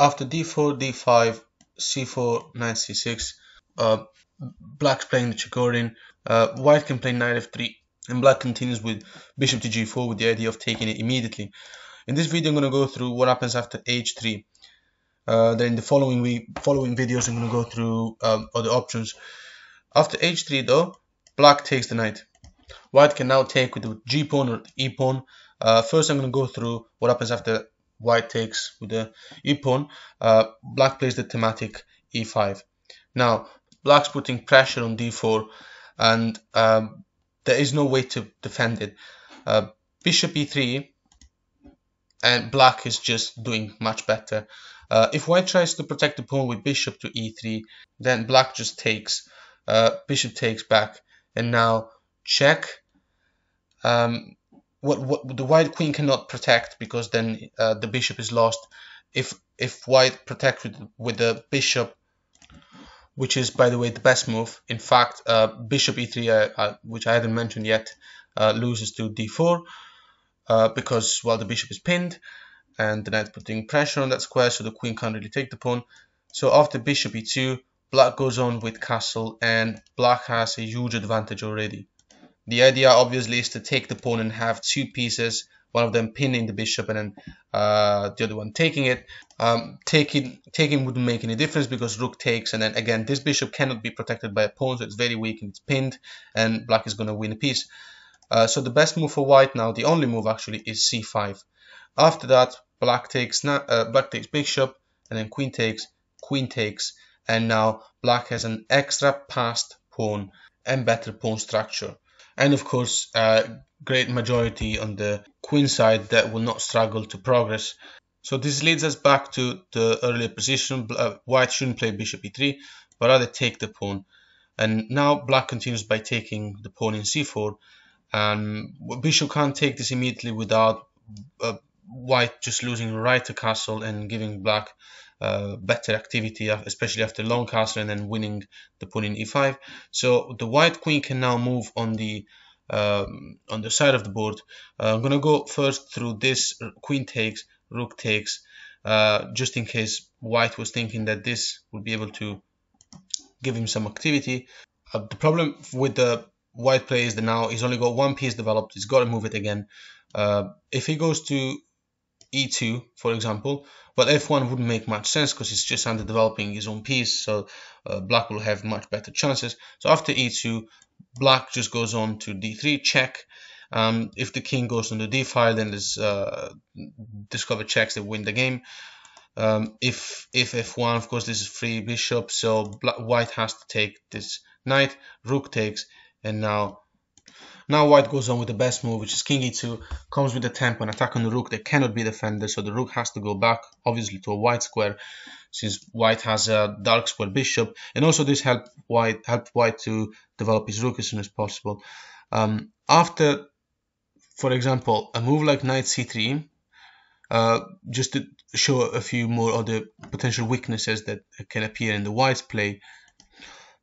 After d4, d5, c4, knight c6, black's playing the Chigorin, white can play knight f3, and black continues with bishop to g4 with the idea of taking it immediately. In this video I'm going to go through what happens after h3. Then in the following videos I'm going to go through other options. After h3 though, black takes the knight. White can now take with the g pawn or the e pawn. First I'm going to go through what happens after white takes with the e pawn. Black plays the thematic e5. Now black's putting pressure on d4, and there is no way to defend it. Bishop e3, and black is just doing much better. If white tries to protect the pawn with bishop to e3, then black just takes. Bishop takes back, and now check. What the white queen cannot protect, because then the bishop is lost. If white protects with the bishop, which is by the way the best move. In fact, bishop e3, which I hadn't mentioned yet, loses to d4 because the bishop is pinned and the knight putting pressure on that square, so the queen can't really take the pawn. So after bishop e2, black goes on with castle, and black has a huge advantage already. The idea obviously is to take the pawn and have two pieces, one of them pinning the bishop and then the other one taking it. Taking wouldn't make any difference because rook takes, and then again this bishop cannot be protected by a pawn, so it's very weak and it's pinned, and black is going to win a piece. So the best move for white now, the only move actually, is c5. After that, black takes bishop, and then queen takes, and now black has an extra passed pawn and better pawn structure. And of course, great majority on the queen side that will not struggle to progress. So this leads us back to the earlier position. White shouldn't play bishop e3, but rather take the pawn. And now black continues by taking the pawn in c4. And bishop can't take this immediately without white just losing right to castle and giving black better activity, especially after long castle, and then winning the pawn in e5. So the white queen can now move on the side of the board. I'm gonna go first through this queen takes, rook takes, just in case white was thinking that this would be able to give him some activity. The problem with the white play is that now he's only got one piece developed. He's got to move it again. If he goes to e2, for example, but f1 wouldn't make much sense because he's just underdeveloping his own piece, so black will have much better chances. So after e2, black just goes on to d3, check. If the king goes on the d file, then there's discover checks that win the game. If f1, of course, this is free bishop, so white has to take this knight. Rook takes, and now white goes on with the best move, which is king e2, comes with a tempo and attack on the rook that cannot be defended, so the rook has to go back, obviously, to a white square, since white has a dark square bishop, and also this helped white to develop his rook as soon as possible. After, for example, a move like knight c3, just to show a few more other potential weaknesses that can appear in the white's play,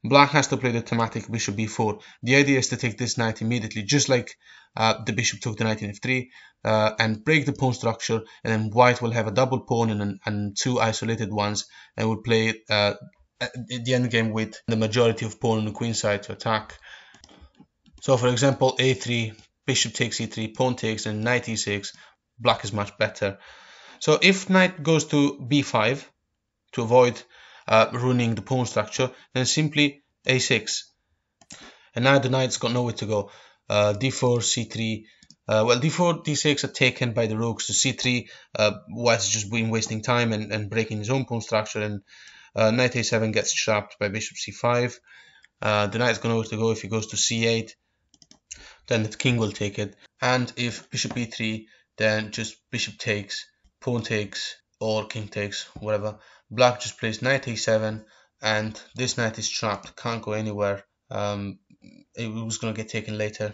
black has to play the thematic bishop b4. The idea is to take this knight immediately, just like the bishop took the knight in f3, and break the pawn structure, and then white will have a double pawn and two isolated ones, and will play at the endgame with the majority of pawn on the queen side to attack. So for example, a3, bishop takes e3, pawn takes, and knight e6, black is much better. So if knight goes to b5 to avoid ruining the pawn structure, then simply a6, and now the knight's got nowhere to go. d4, c3, well, d4, d6 are taken by the rook, so c3, white's just been wasting time and breaking his own pawn structure, and knight a7 gets trapped by bishop c5. The knight's got nowhere to go. If he goes to c8, then the king will take it, and if bishop e3, then just bishop takes, pawn takes, or king takes, whatever. Black just plays knight a7, and this knight is trapped, can't go anywhere. It was going to get taken later.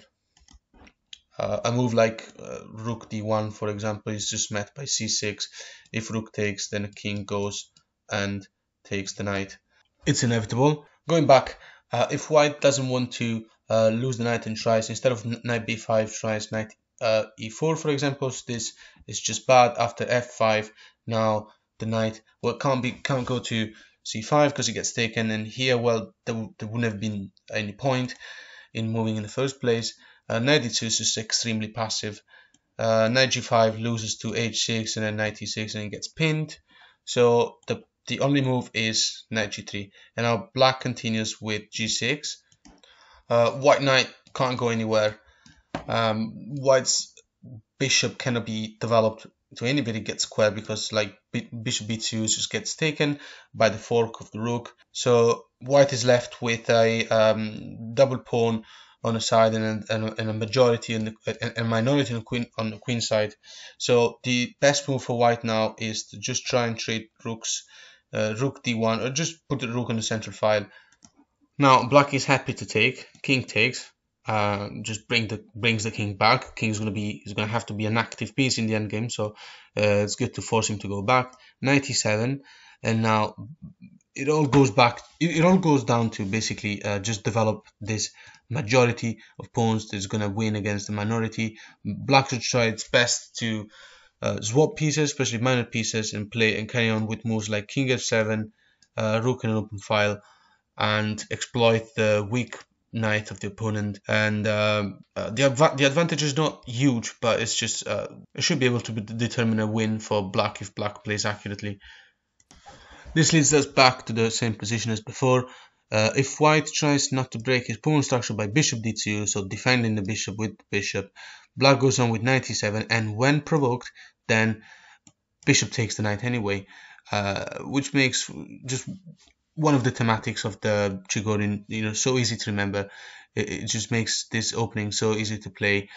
A move like rook d1, for example, is just met by c6. If rook takes, then the king goes and takes the knight. It's inevitable. Going back, if white doesn't want to lose the knight and tries, instead of knight b5, tries knight e4, for example. So this is just bad. After f5, now the knight. Well, can't go to c5 because it gets taken, and here, well, there wouldn't have been any point in moving in the first place. Knight d2 is just extremely passive. Knight g5 loses to h6 and then knight e6 and it gets pinned. So the only move is knight g3, and now black continues with g6. White knight can't go anywhere. White's bishop cannot be developed to anybody gets square because like bishop b2 just gets taken by the fork of the rook. So white is left with a double pawn on the side and a majority and a minority on the queen side. So the best move for white now is to just try and trade rooks, rook d1, or just put the rook on the central file. Now black is happy to take, king takes. Just brings the king back. King is gonna have to be an active piece in the endgame, so it's good to force him to go back. Knight e7, and now it all goes back. It all goes down to basically just develop this majority of pawns that's gonna win against the minority. Black should try its best to swap pieces, especially minor pieces, and play and carry on with moves like king f7, rook in an open file, and exploit the weak knight of the opponent. And the advantage is not huge, but it's just it should be able to determine a win for black if black plays accurately. This leads us back to the same position as before. If white tries not to break his pawn structure by bishop d2, so defending the bishop with bishop, black goes on with knight e7, and when provoked, then bishop takes the knight anyway, which makes just one of the thematics of the Chigorin, so easy to remember. It just makes this opening so easy to play.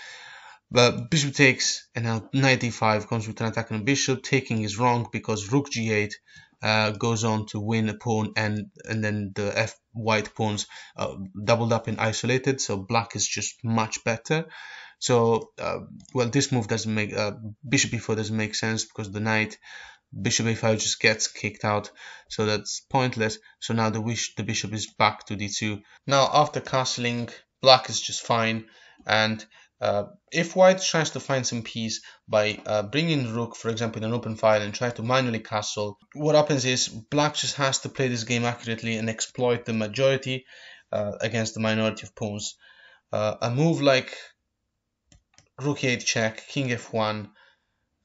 But bishop takes, and now knight d5 comes with an attack on bishop. Taking is wrong because rook g8 goes on to win a pawn, and then the white pawns doubled up and isolated. So black is just much better. So well, this move doesn't make bishop e4 doesn't make sense because the knight. Bishop a5 just gets kicked out, so that's pointless. So now the bishop is back to d2. Now after castling, black is just fine, and if white tries to find some peace by bringing the rook, for example, in an open file and try to manually castle, what happens is black just has to play this game accurately and exploit the majority against the minority of pawns. A move like rook e8 check, king f1,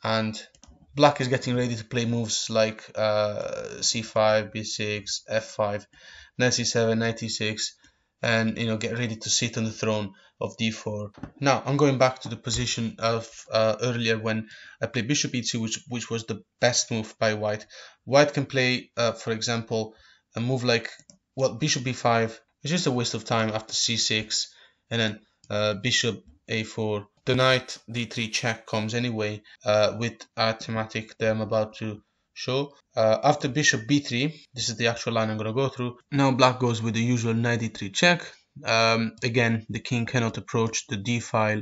and black is getting ready to play moves like c5, b6, f5, knight c7, knight e6, and get ready to sit on the throne of d4. Now I'm going back to the position of earlier when I played bishop e2, which was the best move by white. White can play, for example, a move like bishop b5. It's just a waste of time after c6, and then bishop a4. The knight d3 check comes anyway with a thematic that I'm about to show. After bishop b3, this is the actual line I'm going to go through. Now black goes with the usual knight d3 check. Again, the king cannot approach the d file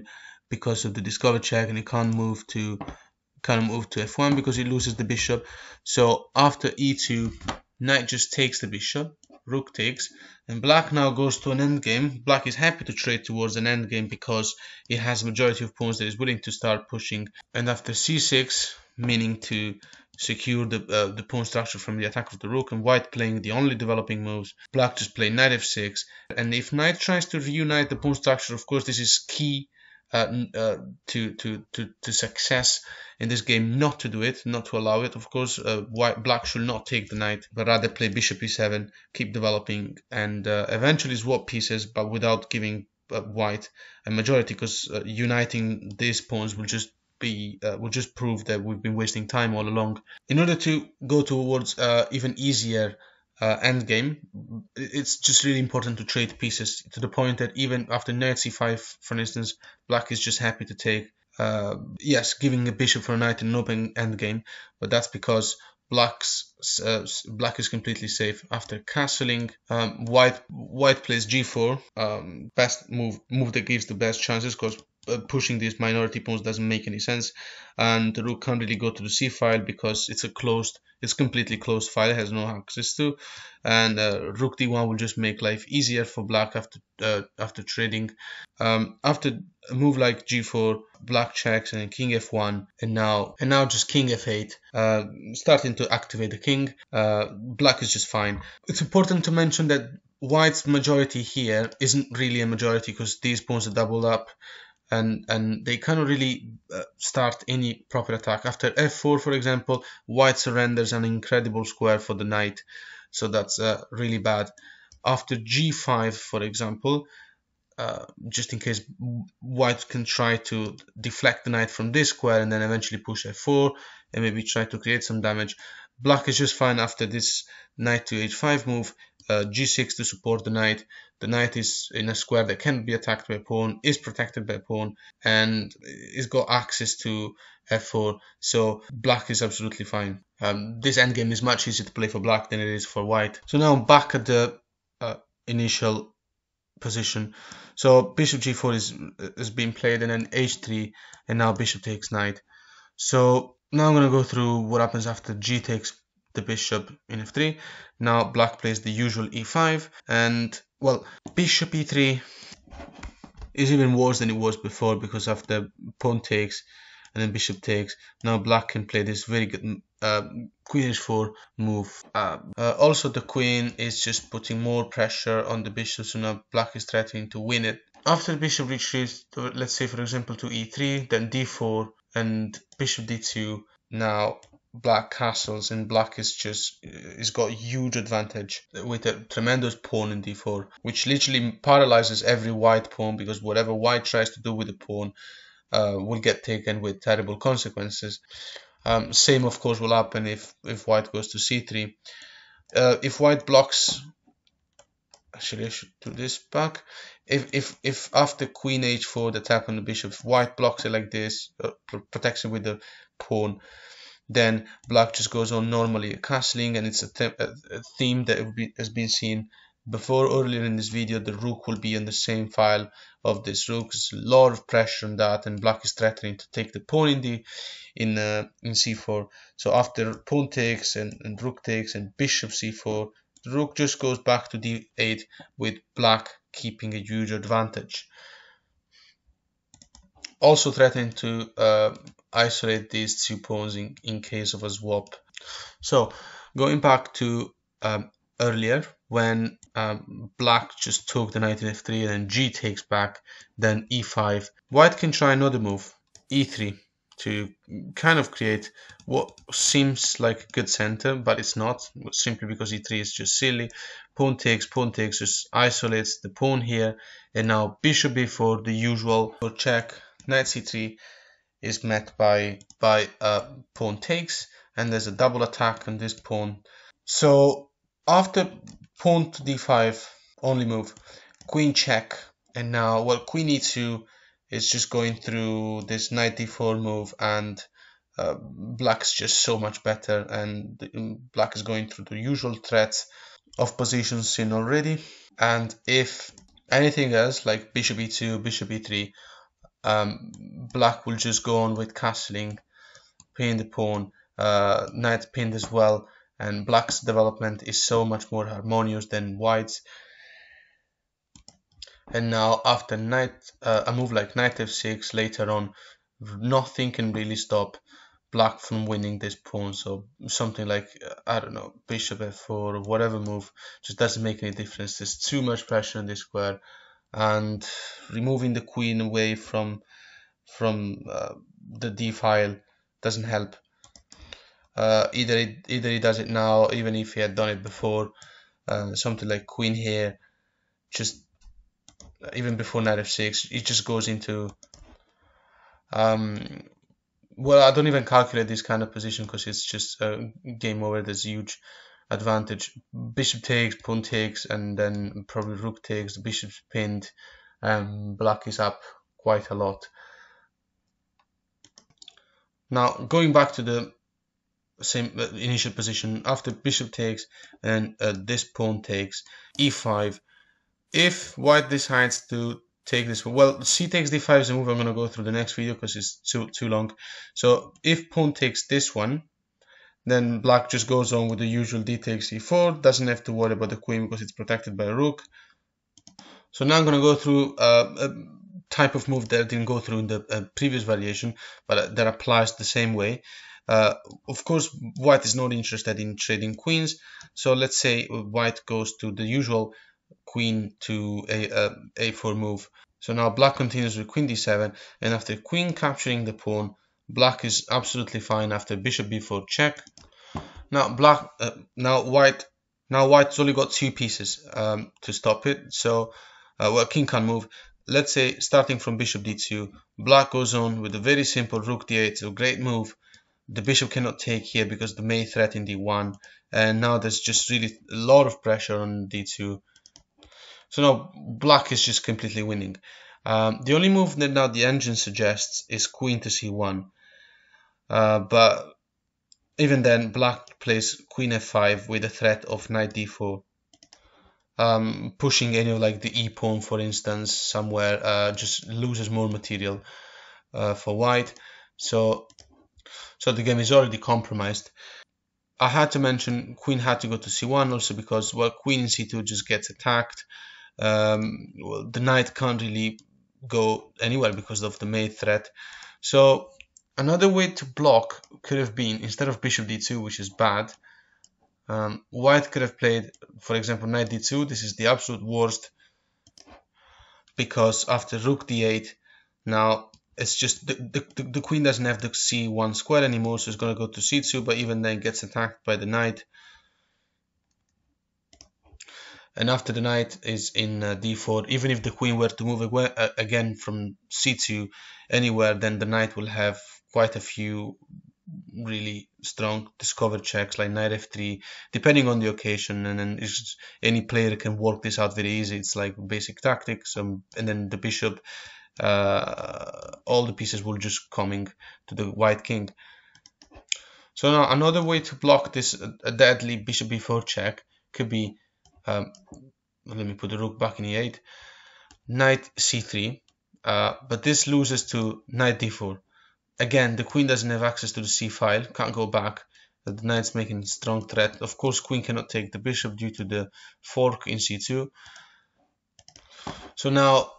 because of the discover check, and he can't move to f1 because he loses the bishop. So after e2, knight just takes the bishop, rook takes, and black now goes to an endgame. Black is happy to trade towards an endgame because it has a majority of pawns that is willing to start pushing. And after c6, meaning to secure the pawn structure from the attack of the rook, and white playing the only developing moves, black just play knight f6. And if knight tries to reunite the pawn structure, of course this is key to success in this game, not to do it, not to allow it. Of course, black should not take the knight, but rather play bishop e7, keep developing, and eventually swap pieces, but without giving white a majority, because uniting these pawns will just prove that we've been wasting time all along. In order to go towards even easier endgame, it's just really important to trade pieces to the point that even after knight c5, for instance, black is just happy to take, yes, giving a bishop for a knight in an open endgame, but that's because black's black is completely safe. After castling, white plays g4. Best move that gives the best chances, because pushing these minority pawns doesn't make any sense, and the rook can't really go to the c file because it's completely closed file, it has no access to, and rook d1 will just make life easier for black after trading. After a move like g4, black checks, and then king f1, and now just king f8, starting to activate the king. Black is just fine. It's important to mention that white's majority here isn't really a majority, because these pawns are doubled up, and they cannot really start any proper attack. After f4, for example, white surrenders an incredible square for the knight, so that's really bad. After g5, for example, just in case, white can try to deflect the knight from this square and then eventually push f4 and maybe try to create some damage. Black is just fine after this knight to h5 move, g6 to support the knight. The knight is in a square that can't be attacked by a pawn, is protected by a pawn, and is got access to f4, so black is absolutely fine. This endgame is much easier to play for black than it is for white. So now back at the initial position. So bishop g4 is being played, and then h3, and now bishop takes knight. So now I'm going to go through what happens after g takes the bishop in f3. Now black plays the usual e5, and well, bishop e3 is even worse than it was before, because after pawn takes and then bishop takes, now black can play this very good queen h4 move. Also the queen is just putting more pressure on the bishop, so now black is threatening to win it. After the bishop retreats, let's say for example to e3, then d4 and bishop d2, now black castles, and black is got a huge advantage with a tremendous pawn in d4, which literally paralyzes every white pawn, because whatever white tries to do with the pawn will get taken with terrible consequences. Same of course will happen if white goes to c3. If white blocks, actually I should do this back. If after queen h4 the attack on the bishop, if white blocks it like this, protects it with the pawn, then black just goes on normally castling, and it's a theme that has been seen before earlier in this video. The rook will be in the same file of this rook. There's a lot of pressure on that, and black is threatening to take the pawn in c4. So after pawn takes and rook takes and bishop c4, the rook just goes back to d8, with black keeping a huge advantage. Also threatening to isolate these two pawns in case of a swap. So going back to earlier, when black just took the knight in f3 and then g takes back, then e5, white can try another move, e3, to kind of create what seems like a good center, but it's not, simply because e3 is just silly. Pawn takes just isolates the pawn here, and now bishop b4, the usual check. Knight c3 is met by pawn takes, and there's a double attack on this pawn. So after pawn to d5, only move, queen check, and now, well, queen e2 is just going through this knight d4 move, and black's just so much better, and black is going through the usual threats of positions seen already. And if anything else, like bishop e2, bishop e3, black will just go on with castling, pinning the pawn, knight pinned as well, and black's development is so much more harmonious than white's. And now after a move like knight f6 later on, nothing can really stop black from winning this pawn. So something like, I don't know, bishop f4 or whatever move just doesn't make any difference. There's too much pressure on this square, and removing the queen away from the d file doesn't help. Either he does it now, even if he had done it before, something like queen here, just even before knight f6, it just goes into well, I don't even calculate this kind of position, because it's just game over. There's a huge advantage. Bishop takes, pawn takes, and then probably rook takes, the bishop's pinned, black is up quite a lot. Now going back to the same initial position. After bishop takes, and this pawn takes e5. If white decides to take this, well, c takes d5 is a move I'm going to go through the next video because it's too long. So if pawn takes this one, then black just goes on with the usual d takes e4, doesn't have to worry about the queen because it's protected by a rook. So now I'm going to go through a type of move that I didn't go through in the previous variation, but that applies the same way. Of course, white is not interested in trading queens, so let's say white goes to the usual queen to a4 move. So now black continues with queen d7, and after queen capturing the pawn, black is absolutely fine after bishop b4 check. Now white's only got 2 pieces to stop it, so well, king can't move. Let's say starting from bishop d2, black goes on with a very simple rook d8, so great move. The bishop cannot take here because the main threat in d1, and now there's just really a lot of pressure on d2. So now black is just completely winning. The only move that now the engine suggests is queen to c1, but even then black plays queen f5 with a threat of knight d4. Pushing any of like the e pawn, for instance, somewhere just loses more material for white. So the game is already compromised. I had to mention queen had to go to c1 also because, well, queen in c2 just gets attacked. Well, the knight can't really go anywhere because of the mate threat. So another way to block could have been, instead of bishop d2, which is bad, white could have played, for example, knight d2. This is the absolute worst because after rook d8, now it's just the queen doesn't have the c1 square anymore, so it's going to go to c2, but even then gets attacked by the knight. And after the knight is in d4, even if the queen were to move away, again from c2 anywhere, then the knight will have quite a few really strong discovered checks like knight f3, depending on the occasion, and then any player can work this out very easy. It's like basic tactics, and then the bishop, all the pieces will just coming to the white king. So now another way to block this deadly bishop b4 check could be, let me put the rook back in e8, knight c3, but this loses to knight d4. Again, the queen doesn't have access to the c file, can't go back. The knight's making a strong threat. Of course, queen cannot take the bishop due to the fork in c2. So now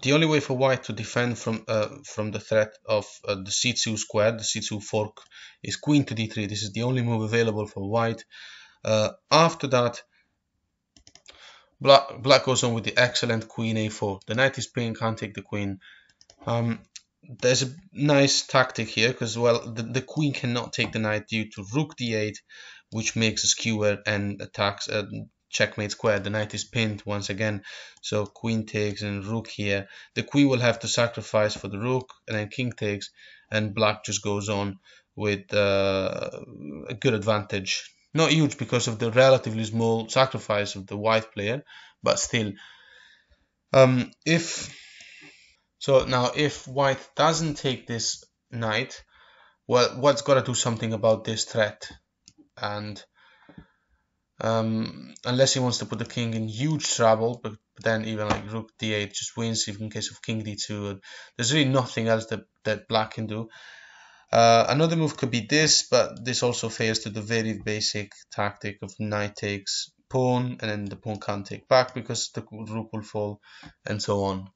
the only way for white to defend from the threat of the c2 square, the c2 fork, is queen to d3. This is the only move available for white. After that, black goes on with the excellent queen a4. The knight is pinned, can't take the queen. There's a nice tactic here because, well, the queen cannot take the knight due to rook d8, which makes a skewer and attacks checkmate square. The knight is pinned once again, so queen takes and rook here. The queen will have to sacrifice for the rook, and then king takes, and black just goes on with a good advantage. Not huge because of the relatively small sacrifice of the white player, but still. So now if white doesn't take this knight, well, white's got to do something about this threat, and unless he wants to put the king in huge trouble, but then even like rook d8 just wins even in case of king d2. There's really nothing else that black can do. Another move could be this, but this also fails to the very basic tactic of knight takes pawn, and then the pawn can't take back because the rook will fall, and so on.